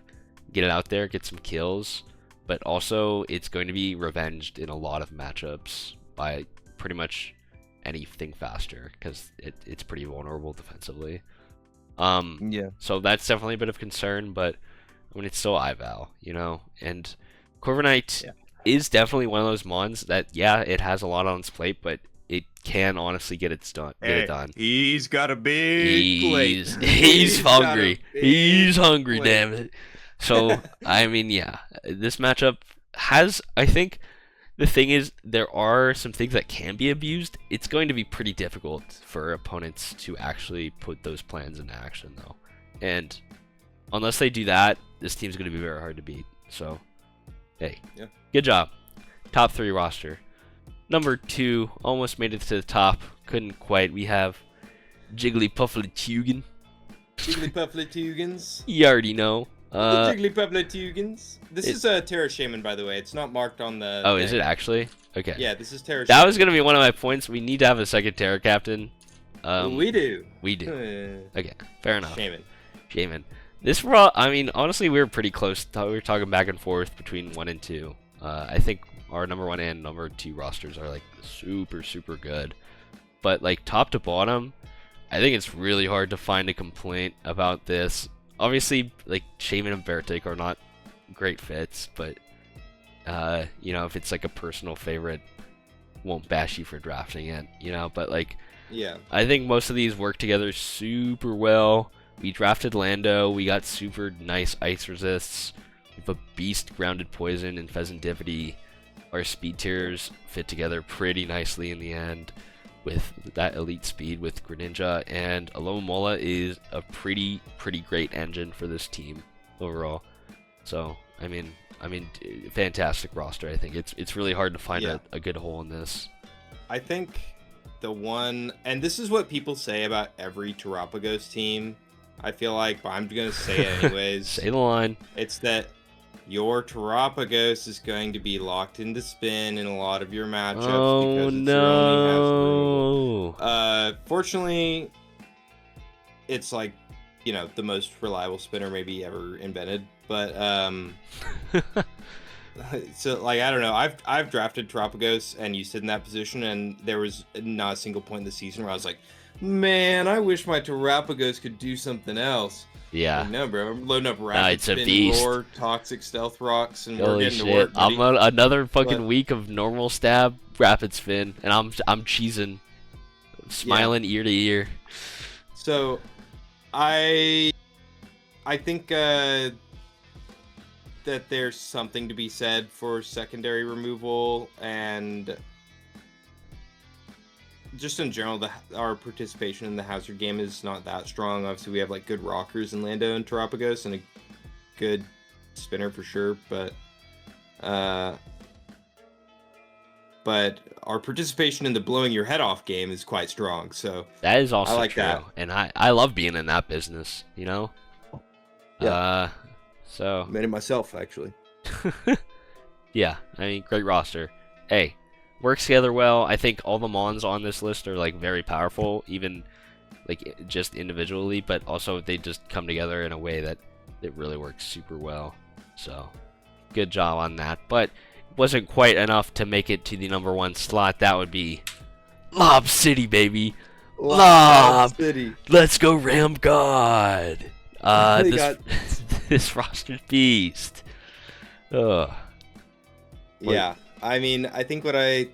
get it out there, get some kills, but also it's going to be revenged in a lot of matchups by pretty much anything faster because it's pretty vulnerable defensively. Yeah. So that's definitely a bit of concern, but I mean, it's still Ival, and Corviknight Yeah. is definitely one of those mons that, yeah, it has a lot on its plate, but it can honestly get it done. He's got a big plate. He's got a hungry. big He's hungry, plate. damn it. So, I mean, yeah, this matchup has, I think, the thing is, there are some things that can be abused. It's going to be pretty difficult for opponents to actually put those plans into action, though. And unless they do that, this team's going to be very hard to beat. So, hey, Yeah. Good job. Top 3 roster. Number 2, almost made it to the top. Couldn't quite. We have Jigglypuffletugin. Jigglypuffletugans. You already know. The Jigglypuffletugans. This is Terra Shaman, by the way. It's not marked on the. Oh, thing. is it actually? Okay. Yeah, this is Terra. That was going to be one of my points. We need to have a second Terra captain. We do. We do. Okay, fair enough. Shaman. This raw, I mean, honestly, we were pretty close. We were talking back and forth between 1 and 2. I think our number 1 and number 2 rosters are like super, super good. But like top to bottom, I think it's really hard to find a complaint about this. Obviously, like Shaman and Beartic are not great fits, but if it's like a personal favorite, won't bash you for drafting it, But like, Yeah. I think most of these work together super well. We drafted Lando. We got super nice ice resists. We have a beast grounded poison and Pheasantipity. Our speed tiers fit together pretty nicely in the end with that elite speed with Greninja, and Alomomola is a pretty great engine for this team overall. So I mean, fantastic roster. I think it's really hard to find a good hole in this. I think the one, and this is what people say about every Terapagos team, I feel like, but I'm gonna say it anyways. Say the line. It's that your Terapagos is going to be locked into spin in a lot of your matchups because it's your only half. Fortunately, it's like, the most reliable spinner maybe ever invented. But so like, I don't know. I've drafted Terapagos and used it in that position, and there was not a single point in the season where I was like, man, I wish my Terapagos could do something else. Yeah. Like, no, bro. I'm loading up rapid it's a spin, beast. roar, toxic stealth rocks, and we're Holy getting shit! to work. I'm buddy. another fucking But- week of normal stab, rapid spin, and I'm cheesing, smiling ear to ear. So, I think that there's something to be said for secondary removal, and just in general, our participation in the hazard game is not that strong. Obviously, we have like good rockers in Lando and Terapagos, and a good spinner for sure. But but our participation in the blowing your head off game is quite strong. So That is also like true, that. and I love being in that business. You know. Yeah. So. Made it myself, actually. Yeah, I mean, great roster. Hey, works together well. I think all the Mons on this list are like very powerful, even like just individually, but also they just come together in a way that it really works super well. So, good job on that. But it wasn't quite enough to make it to the number 1 slot. That would be Lob City, baby. Lob City. Let's go, Ram God. They This got- this roster's beast. Ugh. Yeah, I mean, I think I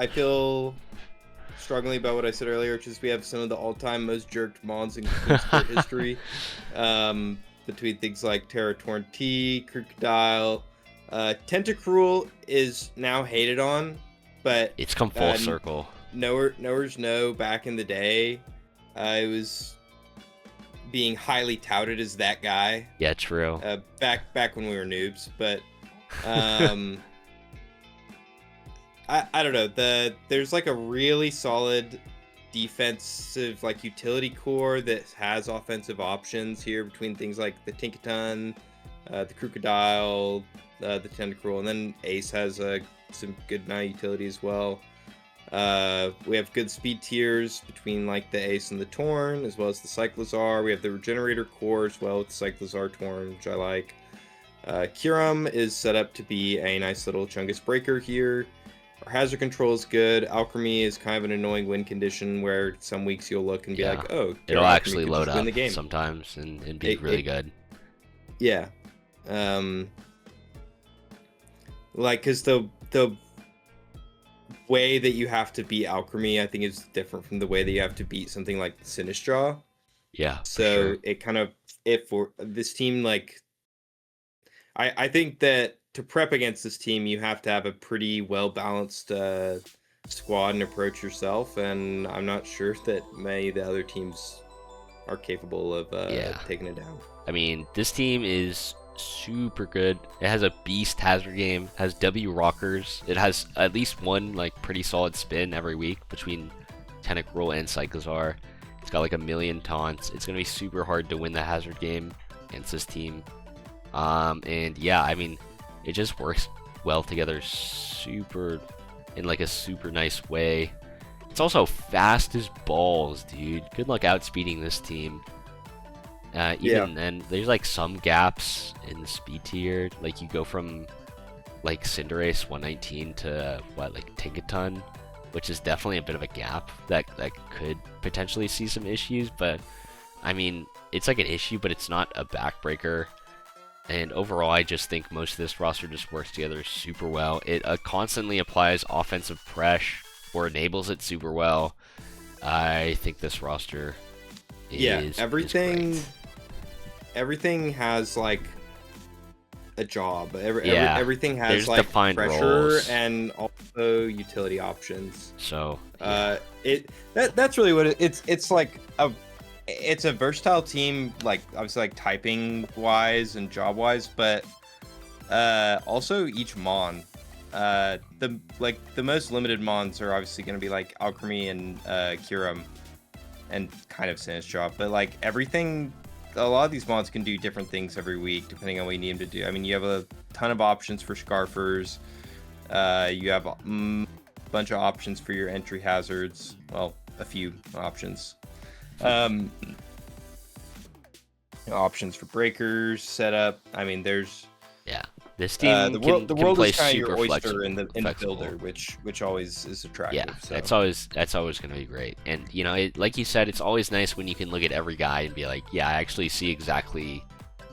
feel strongly about what I said earlier, which is we have some of the all-time most jerked Mons in sport history. Between things like Terratorn T, Crocodile, Tentacruel is now hated on, but It's come full circle. Knowers know back in the day, it was being highly touted as that guy. Yeah, true. Back when we were noobs, but I don't know. There's like a really solid defensive like utility core that has offensive options here between things like the Tinkaton, the Crocodile, the Tentacruel, and then Ace has some good night utility as well. We have good speed tiers between like the Ace and the Torn, as well as the Cyclozar. We have the Regenerator core as well with Cyclozar Torn, which I like. Kyurem is set up to be a nice little Chungus breaker here. Our hazard control is good. Alchemy is kind of an annoying win condition where some weeks you'll look and be like, oh, it'll Alchemy actually could load just win up the game. sometimes and be really good. Yeah. Like, because the way that you have to beat Alchemy, I think, is different from the way that you have to beat something like Sinistral. Yeah. So sure. it kind of, if for this team, like, I think that to prep against this team, you have to have a pretty well-balanced squad and approach yourself, and I'm not sure that many of the other teams are capable of taking it down. I mean, this team is super good. It has a beast hazard game, has W rockers. It has at least one like pretty solid spin every week between Tentacruel and Cyclozar. It's got like a million taunts. It's gonna be super hard to win the hazard game against this team. And yeah, I mean, it just works well together, in like a super nice way. It's also fast as balls, dude. Good luck outspeeding this team. And there's like some gaps in the speed tier. Like you go from like Cinderace 119 to like Tinkaton, which is definitely a bit of a gap that could potentially see some issues. But I mean, it's like an issue, but it's not a backbreaker. And overall, I just think most of this roster just works together super well. It constantly applies offensive pressure or enables it super well. I think this roster is everything has like a job. Everything has like defined pressure roles. And also utility options. So that's really what it's like. It's a versatile team, like obviously like typing wise and job wise, but also each mon. The most limited mons are obviously going to be like Alchemy and Kyurem and kind of Sinistral, but like everything, a lot of these mons can do different things every week depending on what you need them to do. I mean, you have a ton of options for Scarfers. You have a bunch of options for your entry hazards. Well, a few options. Options for breakers, setup. I mean, there's this team the can world play is kind of super your oyster flexible, in the builder, which always is attractive. Yeah, so. that's always gonna be great. And you know, like you said, it's always nice when you can look at every guy and be like, yeah, I actually see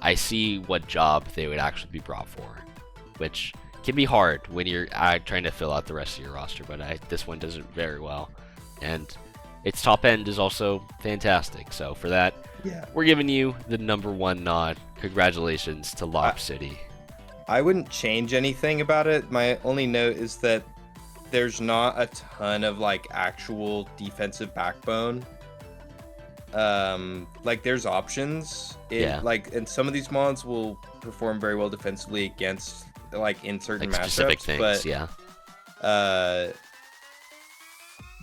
I see what job they would actually be brought for, which can be hard when you're trying to fill out the rest of your roster. But this one does it very well, and its top end is also fantastic. So for that, we're giving you the #1 nod. Congratulations to Lob City. I wouldn't change anything about it. My only note is that there's not a ton of like actual defensive backbone. Like there's options. Like, and some of these mons will perform very well defensively against like in certain like specific matchups, things. but yeah. Uh,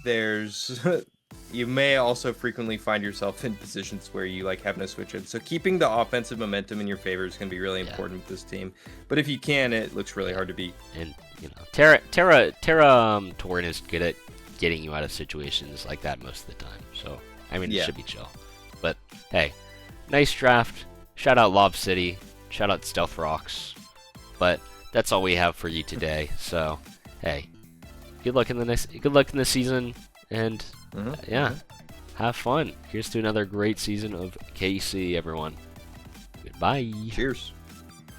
there's you may also frequently find yourself in positions where you like have no switch in. So keeping the offensive momentum in your favor is going to be really important with this team. But if you can, it looks really hard to beat. And Terra Torin is good at getting you out of situations like that most of the time. So I mean, it should be chill. But hey, nice draft. Shout out Lob City. Shout out Stealth Rocks. But that's all we have for you today. So hey, good luck in the season, and have fun. Here's to another great season of KC, everyone. Goodbye. Cheers.